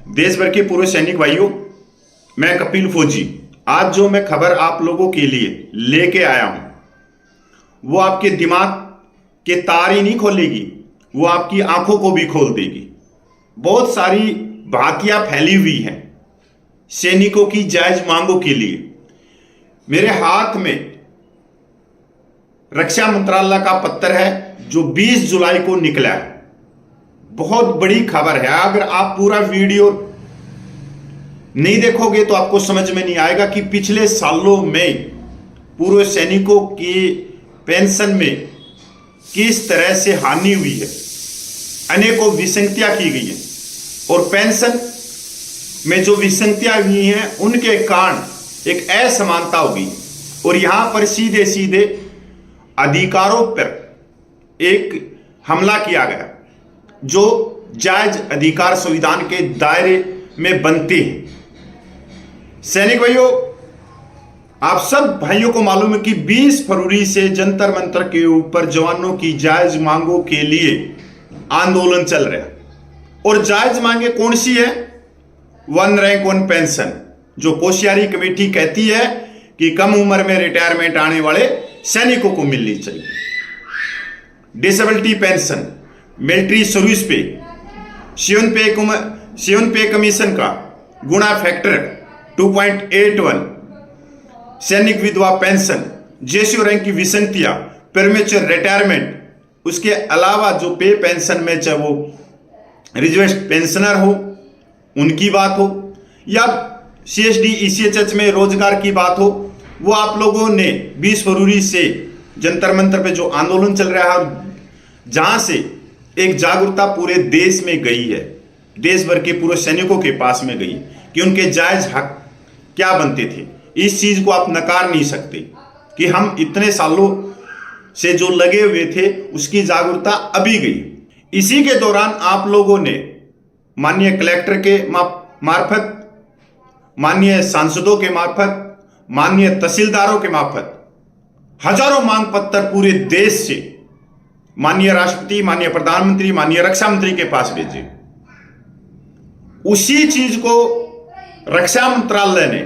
देश भर के पूर्व सैनिक भाइयों, मैं कपिल फौजी आज जो मैं खबर आप लोगों के लिए लेके आया हूं वो आपके दिमाग के तार ही नहीं खोलेगी, वो आपकी आंखों को भी खोल देगी। बहुत सारी भातियां फैली हुई हैं सैनिकों की जायज मांगों के लिए। मेरे हाथ में रक्षा मंत्रालय का पत्र है जो 20 जुलाई को निकला है। बहुत बड़ी खबर है। अगर आप पूरा वीडियो नहीं देखोगे तो आपको समझ में नहीं आएगा कि पिछले सालों में पूर्व सैनिकों की पेंशन में किस तरह से हानि हुई है, अनेकों विसंगतियां की गई हैं और पेंशन में जो विसंगतियां हुई हैं उनके कारण एक असमानता हो गई और यहां पर सीधे सीधे अधिकारों पर एक हमला किया गया जो जायज अधिकार संविधान के दायरे में बनते हैं। सैनिक भाइयों, आप सब भाइयों को मालूम है कि 20 फरवरी से जंतर मंतर के ऊपर जवानों की जायज मांगों के लिए आंदोलन चल रहा है। और जायज मांगे कौन सी है? 1 रैंक 1 पेंशन, जो कोश्यारी कमेटी कहती है कि कम उम्र में रिटायरमेंट आने वाले सैनिकों को मिलनी चाहिए। डिसेबिलिटी पेंशन, मिलिट्री सर्विस पे, सेवन पे कमीशन का गुणा फैक्टर 2.81, सैनिक विधवा पेंशन, जेसीओ रैंक की विसंगतियां, प्रीमेच्योर रिटायरमेंट, उसके अलावा जो पे पेंशन में चाहे वो रिजर्व पेंशनर हो उनकी बात हो या CSD ECHH में रोजगार की बात हो, वो आप लोगों ने 20 फरवरी से जंतर मंतर पे जो आंदोलन चल रहा है जहां से एक जागरूकता पूरे देश में गई है, देश भर के पूर्व सैनिकों के पास में गई कि उनके जायज हक क्या बनते थे। इस चीज को आप नकार नहीं सकते कि हम इतने सालों से जो लगे हुए थे उसकी जागरूकता अभी गई। इसी के दौरान आप लोगों ने माननीय कलेक्टर के मार्फत, माननीय सांसदों के मार्फत, माननीय तहसीलदारों के मार्फत हजारों मांग पत्र पूरे देश से माननीय राष्ट्रपति, माननीय प्रधानमंत्री, माननीय रक्षा मंत्री के पास भेजे। उसी चीज को रक्षा मंत्रालय ने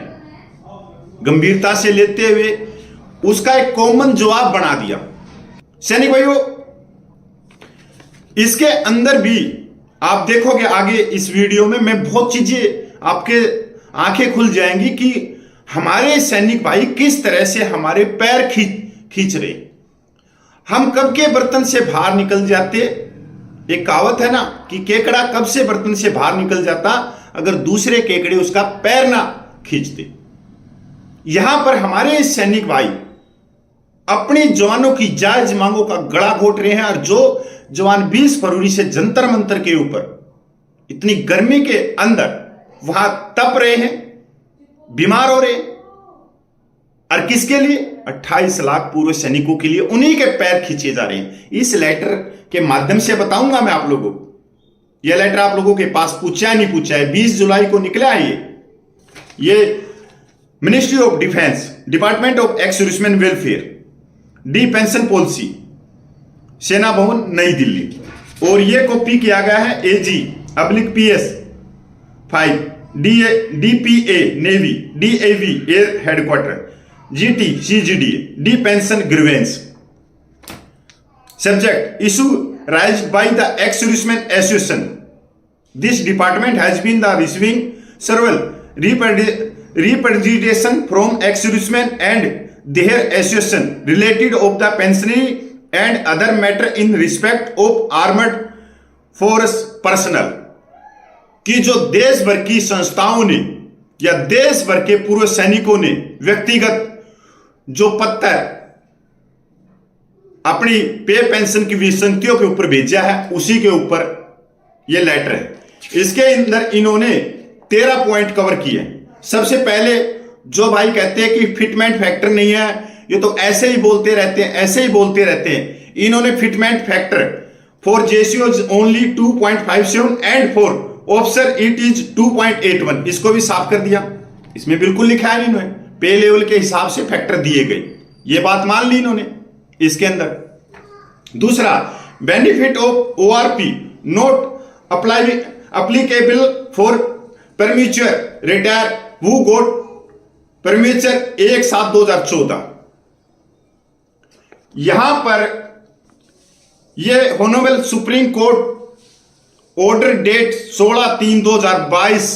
गंभीरता से लेते हुए उसका एक कॉमन जवाब बना दिया। सैनिक भाइयों, इसके अंदर भी आप देखोगे आगे इस वीडियो में मैं बहुत चीजें आपके आंखें खुल जाएंगी कि हमारे सैनिक भाई किस तरह से हमारे पैर खींच रहे। हम कब के बर्तन से बाहर निकल जाते। एक कहावत है ना कि केकड़ा कब से बर्तन से बाहर निकल जाता अगर दूसरे केकड़े उसका पैर ना खींचते। यहां पर हमारे सैनिक भाई अपने जवानों की जायज मांगों का गला घोट रहे हैं और जो जवान 20 फरवरी से जंतर मंतर के ऊपर इतनी गर्मी के अंदर वहां तप रहे हैं, बीमार हो रहे हैं, और किसके लिए? 28 लाख पूर्व सैनिकों के लिए उन्हीं के पैर खींचे जा रहे हैं। इस लेटर के माध्यम से बताऊंगा मैं आप लोगों को। यह लेटर आप लोगों के पास पूछा है नहीं पूछा है, 20 जुलाई को निकला है। ये ministry of defence, department of ex serviceman welfare, D pension policy, सेना भवन नई दिल्ली, और यह कॉपी किया गया है AG/PS 5 DPA navy, DAV air headquarter, GT CGD D pension grievance. Subject issue raised by the ex-servicemen association. This department has been the receiving several representation from ex-servicemen and their association related of the pensionary and other matter in respect of armed force personnel. कि जो देश भर की संस्थाओं ने या देश भर के पूर्व सैनिकों ने व्यक्तिगत जो पत्र अपनी पे पेंशन की विसंगतियों के ऊपर भेजा है उसी के ऊपर यह लेटर है। इसके अंदर इन्होंने 13 पॉइंट कवर किए। सबसे पहले जो भाई कहते हैं कि फिटमेंट फैक्टर नहीं है, ये तो ऐसे ही बोलते रहते हैं, ऐसे ही बोलते रहते हैं। इन्होंने fitment factor for JCO only 2.57 and for officer it is 2.81 इसको भी साफ कर दिया। इसमें बिल्कुल लिखा है इन्होंने पे लेवल के हिसाब से फैक्टर दिए गए, ये बात मान ली इन्होंने इसके अंदर। दूसरा, benefit of ORP not applicable for premature retire who got premature 1/7/2014। यहां पर यह honourable supreme court order date 16/3/2022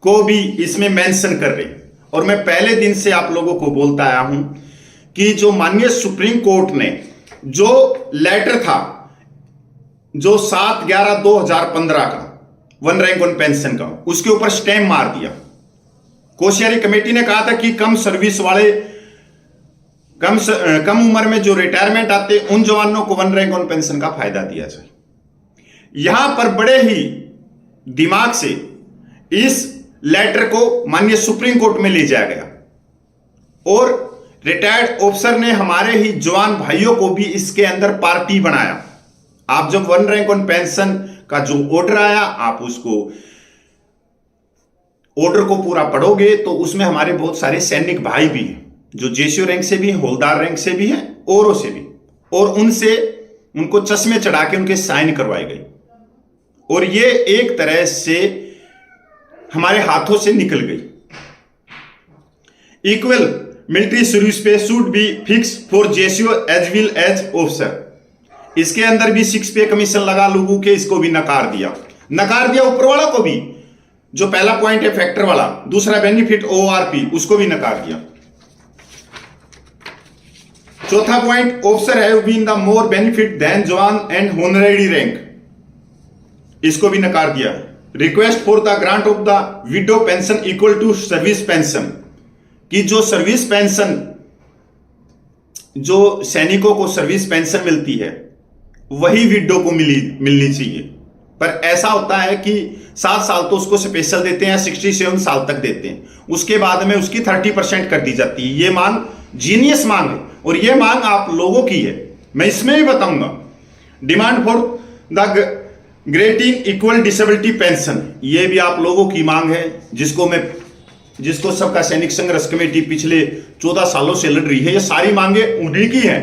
को भी इसमें मेंशन कर रही। और मैं पहले दिन से आप लोगों को बोलता आया हूं कि जो माननीय सुप्रीम कोर्ट ने जो लेटर था जो 7/11/2015 का वन रैंक वन पेंशन का, उसके ऊपर स्टैम्प मार दिया। कोश्यारी कमेटी ने कहा था कि कम सर्विस वाले कम उम्र में जो रिटायरमेंट आते उन जवानों को वन रैंक वन पेंशन का फायदा दिया जाए। यहां पर बड़े ही दिमाग से इस लेटर को माननीय सुप्रीम कोर्ट में ले जाया गया और रिटायर्ड ऑफिसर ने हमारे ही जवान भाइयों को भी इसके अंदर पार्टी बनाया। आप जब वन रैंक वन पेंशन का जो ऑर्डर आया, आप उसको ऑर्डर को पूरा पढ़ोगे तो उसमें हमारे बहुत सारे सैनिक भाई भी हैं जो जेसीओ रैंक से भी हैं, हौलदार रैंक से भी हैं, औरों से भी, और उनसे उनको चश्मे चढ़ा के उनके साइन करवाए गए और ये एक तरह से हमारे हाथों से निकल गई। Equal military service pay should be fix for JCO as well as officer. इसके अंदर भी 6 पे कमीशन लगा लोगों के, इसको भी नकार दिया ऊपर वाला को भी। जो पहला पॉइंट है फैक्टर वाला, दूसरा बेनिफिट ओआरपी, उसको भी नकार दिया। चौथा point, officer have been the more benefit than jawan and honorary rank, इसको भी नकार दिया। Request for the grant of the widow pension equal to service pension, कि जो सर्विस पेंशन जो सैनिकों को सर्विस पेंशन मिलती है वही विडो को मिलनी चाहिए। पर ऐसा होता है कि 7 साल तो उसको स्पेशल देते हैं, 67 साल तक देते हैं, उसके बाद में उसकी 30% कर दी जाती है। ये मांग जीनियस मांग है और ये मांग आप लोगों की है, मैं इसमें भी बताऊंगा। Demand for the grating equal disability pension, ये भी आप लोगों की मांग है, जिसको सबका सैनिक संघर्ष कमेटी पिछले 14 सालों से लड़ रही है। ये सारी मांगे उन्हीं की हैं।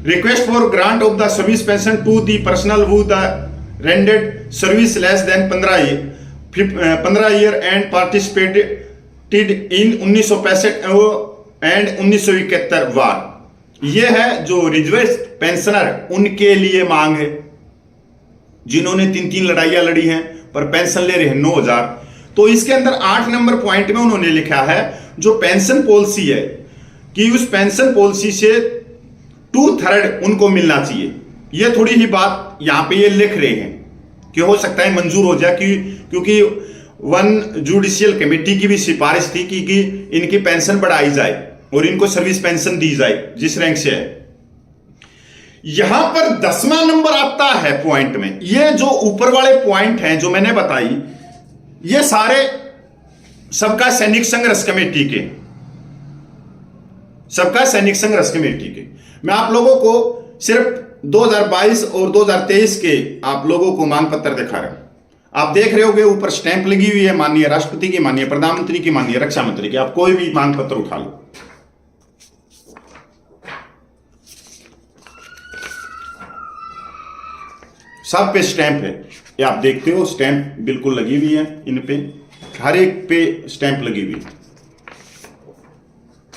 Request for grant of the service pension to the personal who the rendered service less than 15 year and participated in 1965 and 1971 war. ये है जो रिजर्व पेंशनर, उनके लिए मांग है जिन्होंने 3 लड़ाइयां लड़ी हैं पर पेंशन ले रहे हैं 9,000। तो इसके अंदर 8 नंबर पॉइंट में उन्होंने लिखा है जो पेंशन पॉलिसी है कि उस पेंशन पॉलिसी से 2/3 उनको मिलना चाहिए। ये थोड़ी ही बात यहां पे ये लिख रहे हैं कि हो सकता है मंजूर हो जाए क्योंकि वन जुडिशियल कमेटी की भी सिफारिश थी कि इनकी पेंशन बढ़ाई जाए और इनको सर्विस पेंशन दी जाए जिस रैंक से है। यहां पर 10वां नंबर आता है पॉइंट में। ये जो ऊपर वाले पॉइंट हैं जो मैंने बताई, ये सारे सबका सैनिक संघर्ष कमेटी के, मैं आप लोगों को सिर्फ 2022 और 2023 के आप लोगों को मांग पत्र दिखा रहा हूं। आप देख रहे होगे ऊपर स्टैंप लगी हुई है माननीय राष्ट्रपति की, माननीय प्रधानमंत्री की, माननीय रक्षा मंत्री की। आप कोई भी मांग पत्र उठा लो, सब पे स्टैंप है। ये आप देखते हो स्टैंप बिल्कुल लगी हुई है, इन पे हर एक पे स्टैंप लगी हुई है।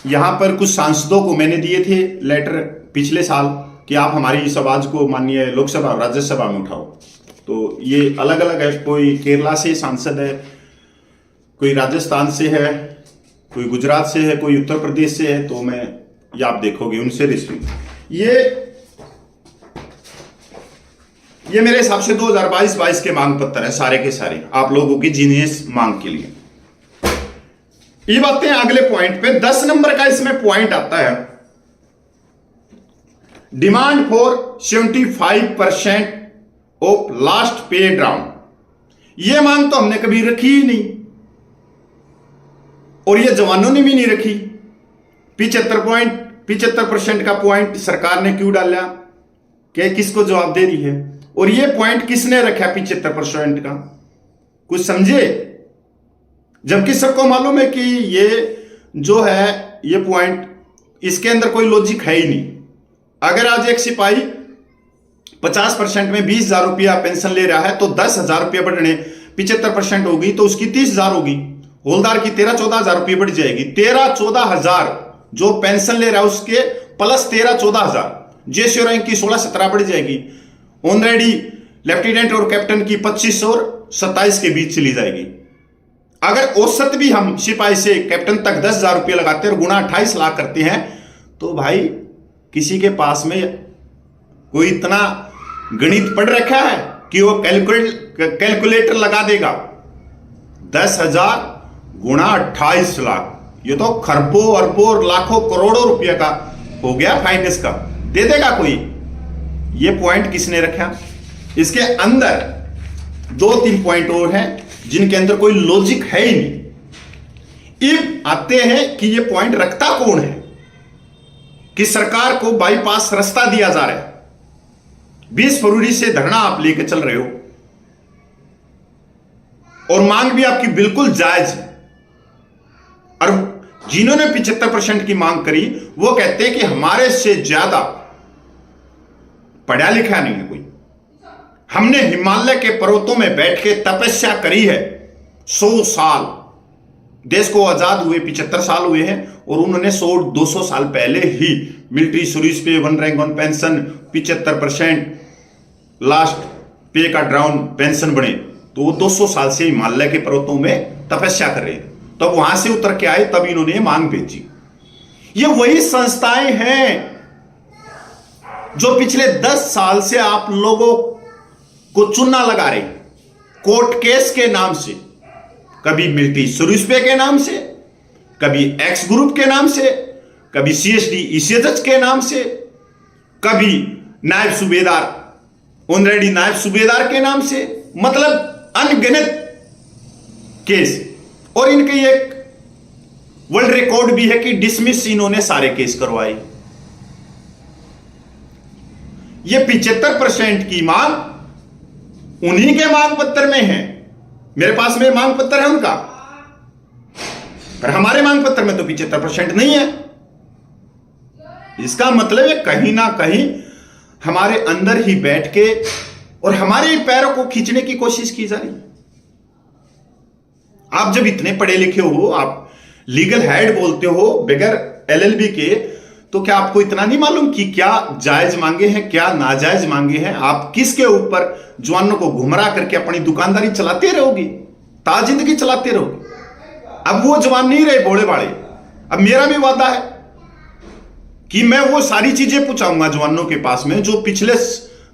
यहां पर कुछ सांसदों को मैंने दिए थे लेटर पिछले साल कि आप हमारी इस आवाज को माननीय लोकसभा और राज्यसभा में उठाओ। तो ये अलग अलग है, कोई केरला से सांसद है, कोई राजस्थान से है, कोई गुजरात से है, कोई उत्तर प्रदेश से है। तो मैं ये आप देखोगे उनसे रिसीव। ये मेरे हिसाब से 2022-22 के मांग पत्र है सारे के सारे आप लोगों की जीनियस मांग के लिए। ये बातें अगले पॉइंट पे 10 नंबर का इसमें पॉइंट आता है, डिमांड फॉर 75% ऑफ लास्ट पे राउंड। ये मांग तो हमने कभी रखी ही नहीं और ये जवानों ने भी नहीं रखी। 75% का पॉइंट सरकार ने क्यों डाला, क्या किसको जवाब दे रही है? और ये पॉइंट किसने रखा 75% का, कुछ समझे? जबकि सबको मालूम है कि ये जो है ये पॉइंट, इसके अंदर कोई लॉजिक है ही नहीं। अगर आज एक सिपाही 50% में 20,000 रुपया पेंशन ले रहा है तो 10,000 रुपया बढ़ने 75% होगी तो उसकी 30,000 होगी, हवलदार की 13-14 हजार रुपये बढ़ जाएगी। 13-14 हजार जो पेंशन ले रहा है उसके प्लस 13-14 हजार, जेसीओ रैंक की 16-17 बढ़ जाएगी। ऑनरेडी लेफ्टिनेंट और कैप्टन की 25 और 27 के बीच चली जाएगी। अगर औसत भी हम सिपाही से कैप्टन तक 10,000 रुपये लगाते हैं और गुणा 28 लाख करते हैं तो भाई किसी के पास में कोई इतना गणित पढ़ रखा है कि वो कैलकुलेटर लगा देगा। 10,000 गुणा 28 लाख, ये तो खरबों अरबों और लाखों करोड़ों रुपये का हो गया फाइनेंस का। दे देगा कोई? ये पॉइंट किसने रखा? इसके अंदर 2-3 पॉइंट और हैं जिनके अंदर कोई लॉजिक है ही नहीं। अब आते हैं कि ये पॉइंट रखता कौन है कि सरकार को बाईपास रास्ता दिया जा रहा है। 20 फरवरी से धरना आप लेके चल रहे हो और मांग भी आपकी बिल्कुल जायज है। और जिन्होंने 75% की मांग करी वो कहते हैं कि हमारे से ज्यादा पढ़ा लिखा नहीं है कोई। हमने हिमालय के पर्वतों में बैठ के तपस्या करी है 100 साल। देश को आजाद हुए 75 साल हुए हैं और उन्होंने 100-200 साल पहले ही मिलिट्री सर्विस पे 1 रैंक 1 पेंशन 75% लास्ट पे का ड्राउन पेंशन बने। तो वो 200 साल से हिमालय के पर्वतों में तपस्या कर रहे थे। तब वहां से उतर के आए, तब इन्होंने मांग भेजी। ये वही संस्थाएं हैं जो पिछले 10 साल से आप लोगों को चूना लगा रही, कोर्ट केस के नाम से, कभी मिलिट्री सर्विस पे के नाम से, कभी एक्स ग्रुप के नाम से, कभी CSD ECHS के नाम से, कभी नायब सूबेदार ऑनरेडी नायब सूबेदार के नाम से, मतलब अनगिनत केस। और इनके एक वर्ल्ड रिकॉर्ड भी है कि डिसमिस इन्होंने सारे केस करवाए। ये 75% की मांग उन्हीं के मांग पत्र में है। मेरे पास में मांग पत्र है उनका, पर हमारे मांग पत्र में तो 75% नहीं है। इसका मतलब है कहीं ना कहीं हमारे अंदर ही बैठ के और हमारे पैरों को खींचने की कोशिश की जा रही है। आप जब इतने पढ़े लिखे हो, आप लीगल हेड बोलते हो बगैर LLB के, तो क्या आपको इतना नहीं मालूम कि क्या जायज मांगे हैं, क्या नाजायज मांगे हैं? आप किसके ऊपर जवानों को गुमराह करके अपनी दुकानदारी चलाते रहोगे, ताजिंदगी चलाते रहोगे? अब वो जवान नहीं रहे भोले भाले। अब मेरा भी वादा है कि मैं वो सारी चीजें पूछाऊंगा जवानों के पास में जो पिछले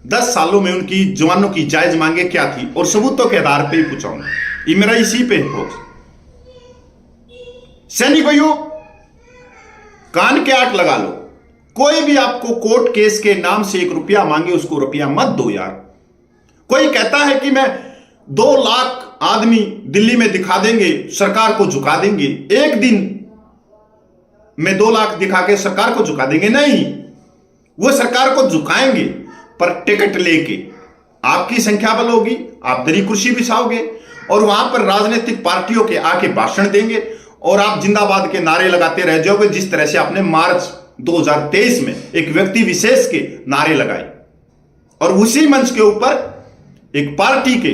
10 सालों में उनकी जवानों की जायज मांगे क्या थी, और सबूतों के आधार पर ही पूछाऊंगा। ये मेरा इसी पे है। सैनिक भाइयों, कान के आट लगा लो। कोई भी आपको कोर्ट केस के नाम से 1 रुपया मांगे, उसको रुपया मत दो यार। कोई कहता है कि मैं 2 लाख आदमी दिल्ली में दिखा देंगे, सरकार को झुका देंगे। एक दिन में 2 लाख दिखा के सरकार को झुका देंगे? नहीं, वो सरकार को झुकाएंगे पर टिकट लेके। आपकी संख्या बल होगी, आप दरी कुर्सी बिछाओगे और वहां पर राजनीतिक पार्टियों के आके भाषण देंगे और आप जिंदाबाद के नारे लगाते रह जाओगे, जिस तरह से आपने मार्च 2023 में एक व्यक्ति विशेष के नारे लगाए। और उसी मंच के ऊपर एक पार्टी के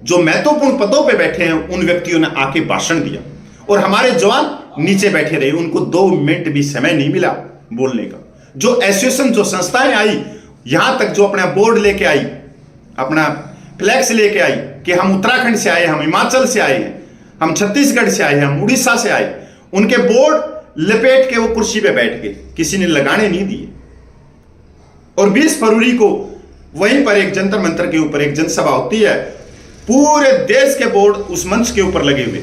जो महत्वपूर्ण पदों पे बैठे हैं उन व्यक्तियों ने आके भाषण दिया और हमारे जवान नीचे बैठे रहे, उनको 2 मिनट भी समय नहीं मिला बोलने का। जो एसोसिएशन, जो संस्थाएं आई, यहां तक जो अपना बोर्ड लेके आई, अपना फ्लैक्स लेके आई कि हम उत्तराखंड से आए, हम हिमाचल से आए हैं, हम छत्तीसगढ़ से आए हैं, हम उड़ीसा से आए, उनके बोर्ड लपेट के वो कुर्सी पे बैठ गए, किसी ने लगाने नहीं दिए। और 20 फरवरी को वहीं पर एक जंतर मंतर के ऊपर एक जनसभा होती है, पूरे देश के बोर्ड उस मंच के ऊपर लगे हुए।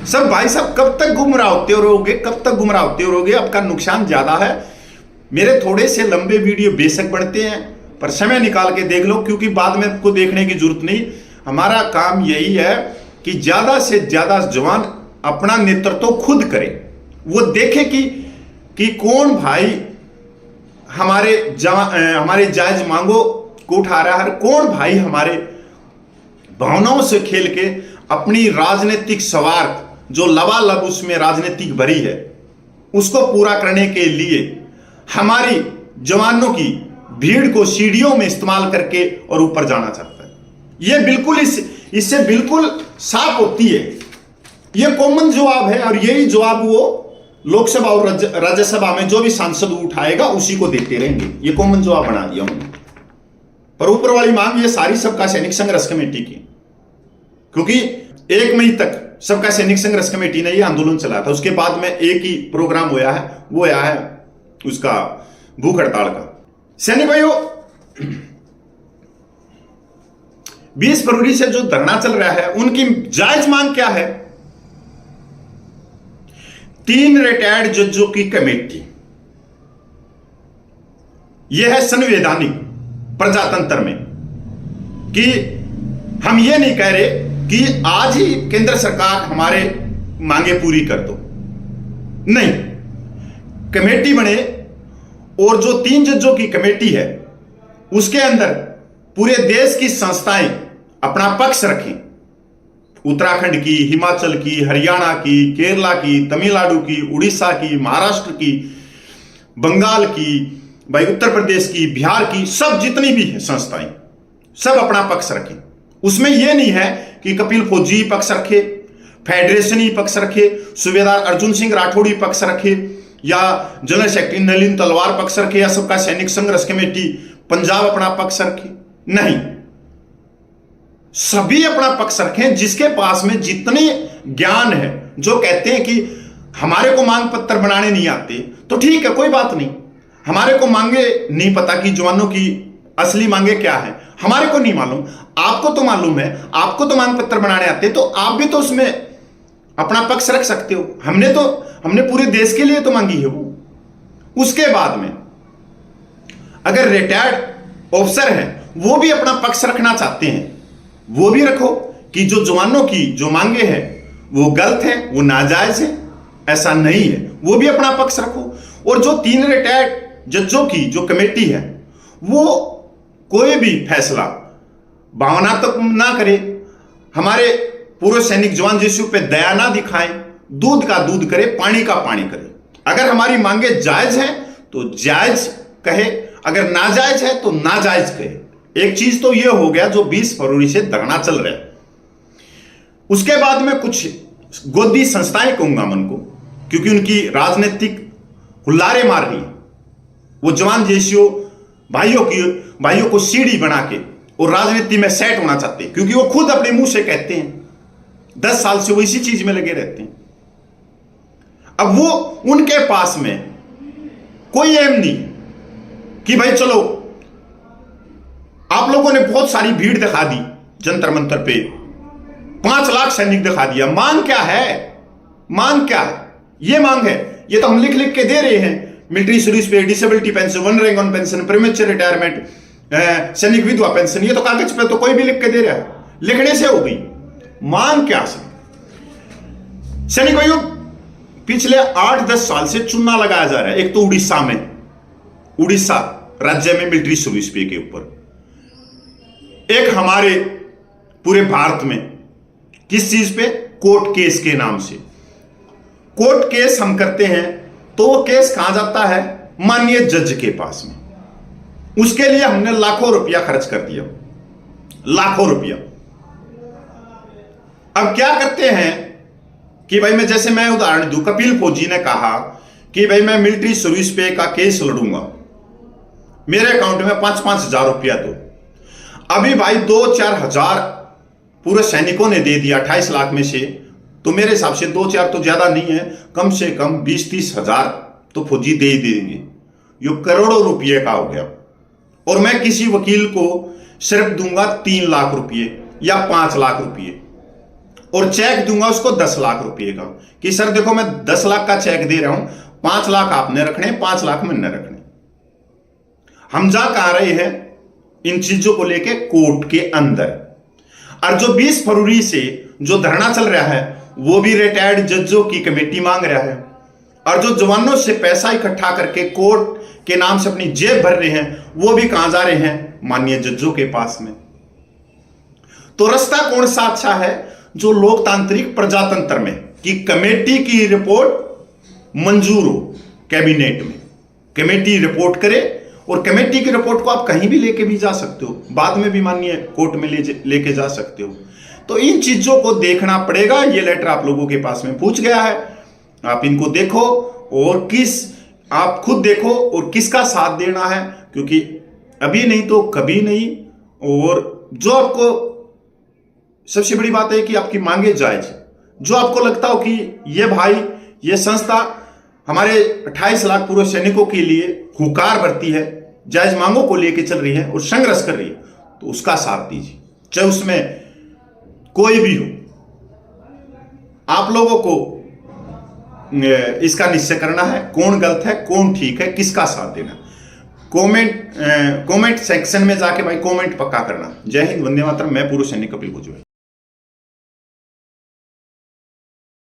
सब भाई साहब कब तक गुमराह होते रहोगे, कब तक गुमराह होते रहोगे? आपका नुकसान ज्यादा है। मेरे थोड़े से लंबे वीडियो बेशक बढ़ते हैं पर समय निकाल के देख लो, क्योंकि बाद में आपको देखने की जरूरत नहीं। हमारा काम यही है कि ज्यादा से ज्यादा जवान अपना नेतृत्व खुद करें, वो देखे कि कौन भाई हमारे जायज मांगों को उठा रहा है, कौन भाई हमारे भावनाओं से खेल के अपनी राजनीतिक स्वार्थ जो लबालब उसमें राजनीतिक भरी है उसको पूरा करने के लिए हमारी जवानों की भीड़ को सीढ़ियों में इस्तेमाल करके और ऊपर जाना चाहता है। ये बिल्कुल इससे बिल्कुल साफ होती है। ये कॉमन जवाब है और यही जवाब वो लोकसभा और राज्यसभा में जो भी सांसद उठाएगा उसी को देते रहेंगे। ये कॉमन जवाब बना दिया उन्होंने। पर ऊपर वाली मांग ये सारी सबका सैनिक संघर्ष कमेटी की, क्योंकि 1 मई तक सबका सैनिक संघर्ष कमेटी ने ये आंदोलन चलाया था। उसके बाद में एक ही प्रोग्राम हुआ है, वो आया है उसका भूख हड़ताल का। सैनिक भाइयों, 20 फरवरी से जो धरना चल रहा है उनकी जायज मांग क्या है? 3 रिटायर्ड जजों की कमेटी, यह है संवैधानिक प्रजातंत्र में कि हम ये नहीं कह रहे कि आज ही केंद्र सरकार हमारे मांगे पूरी कर दो, नहीं, कमेटी बने और जो 3 जजों की कमेटी है उसके अंदर पूरे देश की संस्थाएं अपना पक्ष रखें। उत्तराखंड की, हिमाचल की, हरियाणा की, केरला की, तमिलनाडु की, उड़ीसा की, महाराष्ट्र की, बंगाल की, भाई उत्तर प्रदेश की, बिहार की, सब जितनी भी है संस्थाएं सब अपना पक्ष रखें। उसमें यह नहीं है कि कपिल फौजी पक्ष रखे, फेडरेशन ही पक्ष रखे, सूबेदार अर्जुन सिंह राठौड़ी पक्ष रखे, या जनरल सेक्रेटरी नलिन तलवार पक्ष रखे, या सबका सैनिक संघर्ष कमेटी पंजाब अपना पक्ष रखे। नहीं, सभी अपना पक्ष रखें। जिसके पास में जितने ज्ञान है, जो कहते हैं कि हमारे को मांग पत्र बनाने नहीं आते, तो ठीक है, कोई बात नहीं। हमारे को मांगे नहीं पता कि जवानों की असली मांगे क्या है, हमारे को नहीं मालूम, आपको तो मालूम है, आपको तो मांग पत्र बनाने आते, तो आप भी तो उसमें अपना पक्ष रख सकते हो। हमने पूरे देश के लिए तो मांगी है वो। उसके बाद में अगर रिटायर्ड ऑफिसर है वो भी अपना पक्ष रखना चाहते हैं, वो भी रखो कि जो जवानों की जो मांगे हैं वो गलत है, वो नाजायज है, ऐसा नहीं है, वो भी अपना पक्ष रखो। और जो 3 रिटायर्ड जजों की जो कमेटी है वो कोई भी फैसला भावनात्मक ना करे, हमारे पूर्व सैनिक जवान जिसों पे दया ना दिखाएं, दूध का दूध करे, पानी का पानी करे। अगर हमारी मांगे जायज हैं तो जायज कहे, अगर नाजायज है तो नाजायज कहे। एक चीज तो यह हो गया जो 20 फरवरी से धरना चल रहा है। उसके बाद में कुछ गोदी संस्थाएं कहूंगा मन को, क्योंकि उनकी राजनीतिक हुल्लारे मार रही है। वो जवान जेसीओ भाइयों को सीढ़ी बना के और राजनीति में सेट होना चाहते हैं, क्योंकि वो खुद अपने मुंह से कहते हैं 10 साल से वो इसी चीज में लगे रहते हैं। अब वो उनके पास में कोई एम नहीं कि भाई चलो, आप लोगों ने बहुत सारी भीड़ दिखा दी जंतर मंतर पे, 5 लाख सैनिक दिखा दिया। मांग क्या है? मांग क्या है? ये मांग है, ये तो हम लिख लिख के दे रहे हैं। मिलिट्री सर्विस पे, disability pension, 1 rank on pension, premature retirement, सैनिक विधवा पेंशन, ये तो कागज पे तो कोई भी लिख के दे रहा है, लिखने से हो गई। मांग क्या से? सैनिक भाइयों, पिछले 8-10 साल से चूना लगाया जा रहा है। एक तो उड़ीसा में, उड़ीसा राज्य में मिलिट्री सर्विस पे के ऊपर, एक हमारे पूरे भारत में किस चीज पे? कोर्ट केस के नाम से। कोर्ट केस हम करते हैं तो वो केस कहां जाता है? माननीय जज के पास में। उसके लिए हमने लाखों रुपया खर्च कर दिया, लाखों रुपया। अब क्या करते हैं कि भाई मैं उदाहरण दूं, कपिल फौजी ने कहा कि भाई मैं मिलिट्री सर्विस पे का केस लड़ूंगा, मेरे अकाउंट में 5-5 हजार रुपया दो। अभी भाई 2-4 हजार पूरे सैनिकों ने दे दिया 28 लाख में से, तो मेरे हिसाब से 2-4 तो ज्यादा नहीं है, कम से कम 20-30 हजार तो फौजी दे ही देंगे। ये करोड़ों रुपये का हो गया। और मैं किसी वकील को सिर्फ दूंगा 3 लाख रुपये या 5 लाख रुपये, और चेक दूंगा उसको 10 लाख रुपये का, कि सर देखो मैं 10 लाख का चेक दे रहा हूं, 5 लाख आपने रखने, 5 लाख मैंने रखने। हम जा कहां रहे हैं इन चीजों को लेके? कोर्ट के अंदर। और जो 20 फरवरी से जो धरना चल रहा है वो भी रिटायर्ड जजों की कमेटी मांग रहा है, और जो जवानों से पैसा इकट्ठा करके कोर्ट के नाम से अपनी जेब भर रहे हैं वो भी कहां जा रहे हैं? माननीय जजों के पास में। तो रास्ता कौन सा अच्छा है? जो लोकतांत्रिक प्रजातंत्र में कि कमेटी की रिपोर्ट मंजूर हो, कैबिनेट में कमेटी रिपोर्ट करे और कमेटी की रिपोर्ट को आप कहीं भी लेके भी जा सकते हो, बाद में भी माननीय कोर्ट में लेके जा सकते हो। तो इन चीजों को देखना पड़ेगा। ये लेटर आप लोगों के पास में पूछ गया है, आप इनको देखो और आप खुद देखो और किसका साथ देना है, क्योंकि अभी नहीं तो कभी नहीं। और जो आपको सबसे बड़ी बात है कि आपकी मांगे जायज, जो आपको लगता हो कि ये भाई ये संस्था हमारे 28 लाख पूर्व सैनिकों के लिए हुकार भरती है, जायज मांगों को लेकर चल रही है और संघर्ष कर रही है, तो उसका साथ दीजिए, चाहे उसमें कोई भी हो। आप लोगों को इसका निश्चय करना है, कौन गलत है कौन ठीक है, किसका साथ देना। कमेंट सेक्शन में जाके भाई कमेंट पक्का करना। जय हिंद, वंदे मातरम। मैं पूर्व सैनिक कपिल भुजबल।